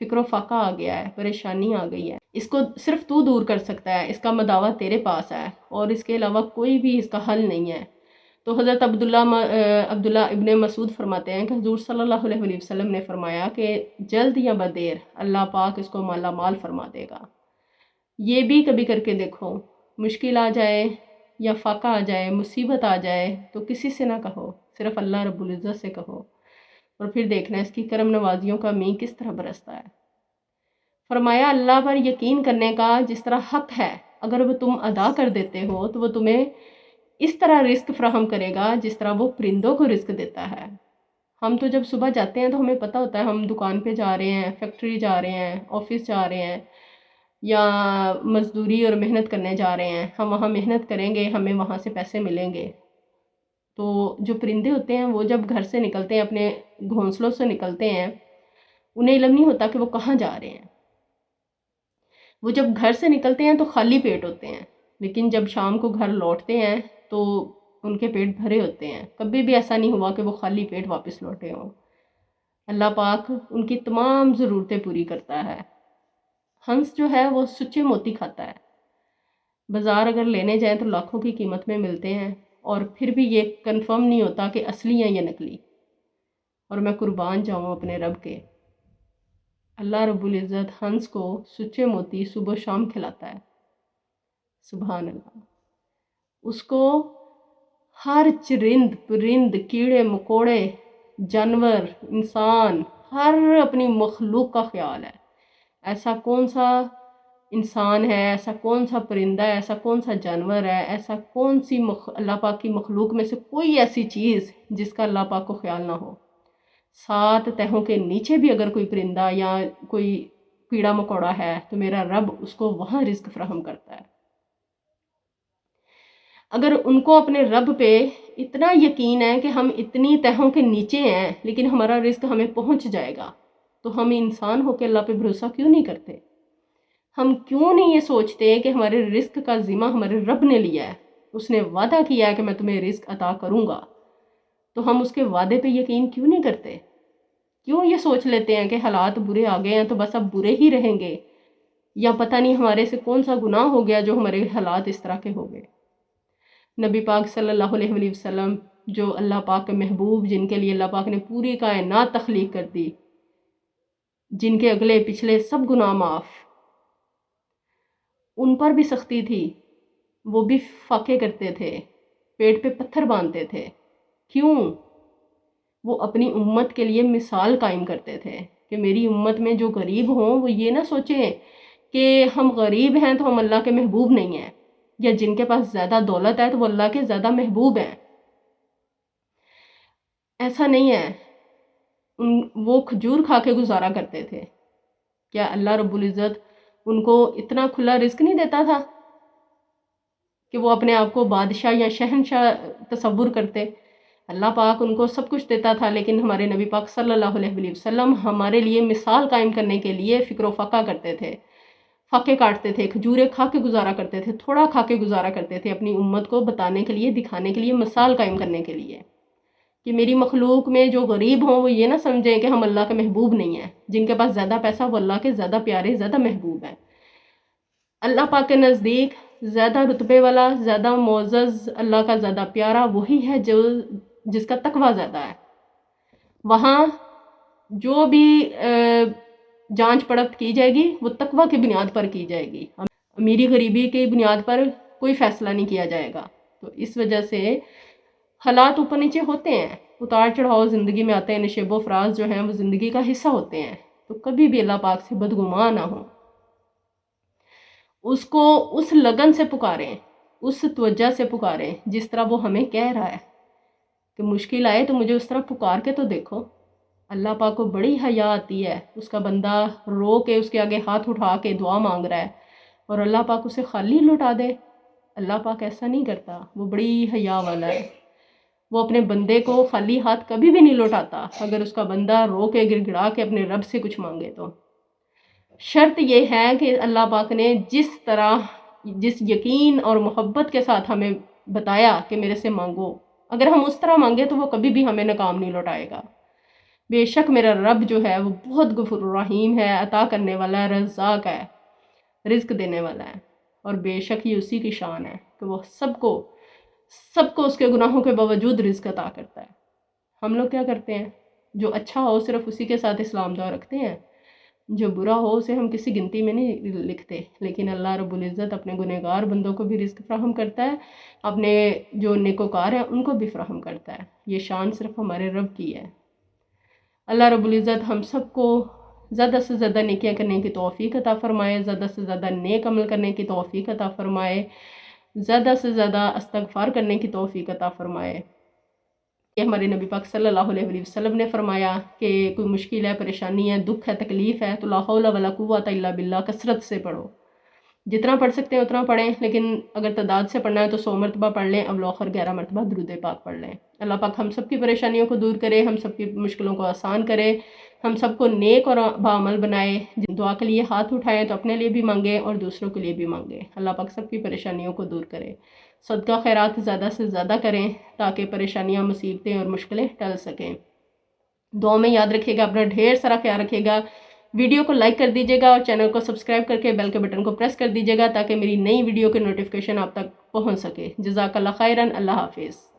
فکر و فاقہ آ گیا ہے، پریشانی آ گئی ہے، اس کو صرف تو دور کر سکتا ہے، اس کا مداوع تیرے پاس ہے اور اس کے علاوہ کوئی بھی اس کا حل نہیں ہے۔ تو حضرت عبداللہ ابن مسعود فرماتے ہیں کہ حضور صلی اللہ علیہ وسلم نے فرمایا کہ جلد یا بدیر اللہ پاک اس کو مالا مال فرما دے گا۔ یہ بھی کبھی کر کے دیکھو، مشکل آ جائے یا فاقہ آ جائے، مصیبت آ جائے تو کسی سے نہ کہو، صرف اللہ رب العزت سے کہو، اور پھر دیکھنا اس کی کرم نوازیوں کا مینہ کس طرح برستا ہے۔ فرمایا اللہ پر یقین کرنے کا جس طرح حق ہے، اگر وہ تم ادا کر دیتے ہو تو وہ تمہیں اس طرح رزق فراہم کرے گا جس طرح وہ پرندوں کو رزق دیتا ہے۔ ہم تو جب صبح جاتے ہیں تو ہمیں پتہ ہوتا ہے ہم دکان پہ جا رہے ہیں، فیکٹری جا رہے ہیں، آفس جا رہے ہیں، یا مزدوری اور محنت کرنے جا رہے ہیں، ہم وہاں محنت کریں گے، ہمیں وہاں سے پیسے ملیں گے۔ تو جو پرندے ہوتے ہیں وہ جب گھر سے نکلتے ہیں، اپنے گھونسلوں سے نکلتے ہیں، انہیں علم نہیں ہوتا کہ وہ کہاں جا رہے ہیں۔ وہ جب گھر سے نکلتے ہیں تو خالی پیٹ ہوتے ہیں، لیکن جب شام کو گھر لوٹتے ہیں تو ان کے پیٹ بھرے ہوتے ہیں۔ کبھی بھی ایسا نہیں ہوا کہ وہ خالی پیٹ واپس لوٹے ہوں۔ اللہ پاک ان کی تمام ضرورتیں پوری کرتا ہے۔ ہنس جو ہے وہ سچے موتی کھاتا ہے، بازار اگر لینے جائیں تو لاکھوں کی قیمت میں ملتے ہیں، اور پھر بھی یہ کنفرم نہیں ہوتا کہ اصلی ہیں یا نکلی۔ اور میں قربان جاؤں اپنے رب کے، اللہ رب العزت ہنس کو سچے موتی صبح و شام کھلاتا ہے، سبحان اللہ۔ اس کو ہر چرند پرند، کیڑے مکوڑے، جانور، انسان، ہر اپنی مخلوق کا خیال ہے۔ ایسا کون سا انسان ہے، ایسا کون سا پرندہ ہے، ایسا کون سا جانور ہے، ایسا کون سی اللہ پاک کی مخلوق میں سے کوئی ایسی چیز جس کا اللہ پاک کو خیال نہ ہو۔ 7 تہوں کے نیچے بھی اگر کوئی پرندہ یا کوئی کیڑا مکوڑا ہے تو میرا رب اس کو وہاں رزق فراہم کرتا ہے۔ اگر ان کو اپنے رب پہ اتنا یقین ہے کہ ہم اتنی تہوں کے نیچے ہیں لیکن ہمارا رزق ہمیں پہنچ جائے گا، تو ہم انسان ہو کے اللہ پہ بھروسہ کیوں نہیں کرتے؟ ہم کیوں نہیں یہ سوچتے کہ ہمارے رزق کا ذمہ ہمارے رب نے لیا ہے، اس نے وعدہ کیا ہے کہ میں تمہیں رزق عطا کروں گا، تو ہم اس کے وعدے پہ یقین کیوں نہیں کرتے؟ کیوں یہ سوچ لیتے ہیں کہ حالات برے آ گئے ہیں تو بس اب برے ہی رہیں گے، یا پتہ نہیں ہمارے سے کون سا گناہ ہو گیا جو ہمارے حالات اس طرح کے ہو گئے۔ نبی پاک صلی اللہ علیہ وسلم جو اللہ پاک کے محبوب، جن کے لیے اللہ پاک نے پوری کائنات تخلیق کر دی، جن کے اگلے پچھلے سب گناہ معاف، ان پر بھی سختی تھی، وہ بھی فاقے کرتے تھے، پیٹ پہ پتھر باندھتے تھے۔ کیوں؟ وہ اپنی امت کے لیے مثال قائم کرتے تھے کہ میری امت میں جو غریب ہوں وہ یہ نہ سوچیں کہ ہم غریب ہیں تو ہم اللہ کے محبوب نہیں ہیں، یا جن کے پاس زیادہ دولت ہے تو وہ اللہ کے زیادہ محبوب ہیں۔ ایسا نہیں ہے۔ وہ کھجور کھا کے گزارا کرتے تھے۔ کیا اللہ رب العزت ان کو اتنا کھلا رزق نہیں دیتا تھا کہ وہ اپنے آپ کو بادشاہ یا شہنشاہ تصور کرتے؟ اللہ پاک ان کو سب کچھ دیتا تھا، لیکن ہمارے نبی پاک صلی اللہ علیہ وسلم ہمارے لیے مثال قائم کرنے کے لیے فکر و فقہ کرتے تھے، فاقے کاٹتے تھے، کھجوریں کھا کے گزارا کرتے تھے، تھوڑا کھا کے گزارا کرتے تھے، اپنی امت کو بتانے کے لیے، دکھانے کے لیے، مثال قائم کرنے کے لیے کہ میری مخلوق میں جو غریب ہوں وہ یہ نہ سمجھیں کہ ہم اللہ کے محبوب نہیں ہیں، جن کے پاس زیادہ پیسہ وہ اللہ کے زیادہ پیارے، زیادہ محبوب ہیں۔ اللہ پاک کے نزدیک زیادہ رتبے والا، زیادہ معزز، اللہ کا زیادہ پیارا وہی ہے جس کا تقوی زیادہ ہے۔ وہاں جو بھی جانچ پڑت کی جائے گی وہ تقوی کی بنیاد پر کی جائے گی، امیری غریبی کی بنیاد پر کوئی فیصلہ نہیں کیا جائے گا۔ تو اس وجہ سے حالات اوپر نیچے ہوتے ہیں، اتار چڑھاؤ زندگی میں آتے ہیں، نشیب و فراز جو ہیں وہ زندگی کا حصہ ہوتے ہیں، تو کبھی بھی اللہ پاک سے بدگمان نہ ہو، اس کو اس لگن سے پکاریں، اس توجہ سے پکاریں جس طرح وہ ہمیں کہہ رہا ہے کہ مشکل آئے تو مجھے اس طرح پکار کے تو دیکھو۔ اللہ پاک کو بڑی حیا آتی ہے، اس کا بندہ رو کے اس کے آگے ہاتھ اٹھا کے دعا مانگ رہا ہے اور اللہ پاک اسے خالی لوٹا دے۔ اللہ پاک ایسا نہیں کرتا، وہ بڑی حیا والا ہے، وہ اپنے بندے کو خالی ہاتھ کبھی بھی نہیں لوٹاتا اگر اس کا بندہ رو کے گڑ گڑا کے اپنے رب سے کچھ مانگے تو۔ شرط یہ ہے کہ اللہ پاک نے جس طرح، جس یقین اور محبت کے ساتھ ہمیں بتایا کہ میرے سے مانگو، اگر ہم اس طرح مانگے تو وہ کبھی بھی ہمیں ناکام نہیں لوٹائے گا۔ بے شک میرا رب جو ہے وہ بہت غفور الرحیم ہے، عطا کرنے والا ہے، رزاق ہے، رزق دینے والا ہے، اور بے شک یہ اسی کی شان ہے کہ وہ سب کو اس کے گناہوں کے باوجود رزق عطا کرتا ہے۔ ہم لوگ کیا کرتے ہیں؟ جو اچھا ہو صرف اسی کے ساتھ اسلام دعا رکھتے ہیں، جو برا ہو اسے ہم کسی گنتی میں نہیں لکھتے، لیکن اللہ رب العزت اپنے گنہگار بندوں کو بھی رزق فراہم کرتا ہے، اپنے جو نیکوکار ہیں ان کو بھی فراہم کرتا ہے۔ یہ شان صرف ہمارے رب کی ہے۔ اللہ رب العزت ہم سب کو زیادہ سے زیادہ نیکیاں کرنے کی توفیق عطا فرمائے، زیادہ سے زیادہ نیک عمل کرنے کی توفیق عطا فرمائے، زیادہ سے زیادہ استغفار کرنے کی توفیق عطا فرمائے۔ یہ ہمارے نبی پاک صلی اللہ علیہ وسلم نے فرمایا کہ کوئی مشکل ہے، پریشانی ہے، دکھ ہے، تکلیف ہے تو لا حول ولا قوت الا باللہ کثرت سے پڑھو، جتنا پڑھ سکتے ہیں اتنا پڑھیں، لیکن اگر تعداد سے پڑھنا ہے تو 100 مرتبہ پڑھ لیں، اب آخر 11 مرتبہ درود پاک پڑھ لیں۔ اللہ پاک ہم سب کی پریشانیوں کو دور کرے، ہم سب کی مشکلوں کو آسان کرے، ہم سب کو نیک اور باعمل بنائے۔ دعا کے لیے ہاتھ اٹھائیں تو اپنے لیے بھی مانگیں اور دوسروں کے لیے بھی مانگیں، اللہ پاک سب کی پریشانیوں کو دور کرے۔ صدقہ خیرات زیادہ سے زیادہ کریں تاکہ پریشانیاں، مصیبتیں اور مشکلیں ٹل سکیں۔ دعا میں یاد رکھیے گا، اپنا ڈھیر سارا خیال رکھیے گا۔ ویڈیو کو لائک کر دیجیے گا اور چینل کو سبسکرائب کر کے بیل کے بٹن کو پریس کر دیجیے گا تاکہ میری نئی ویڈیو کے نوٹیفیکیشن آپ تک پہنچ سکے۔ جزاک اللہ خیرن، اللہ حافظ۔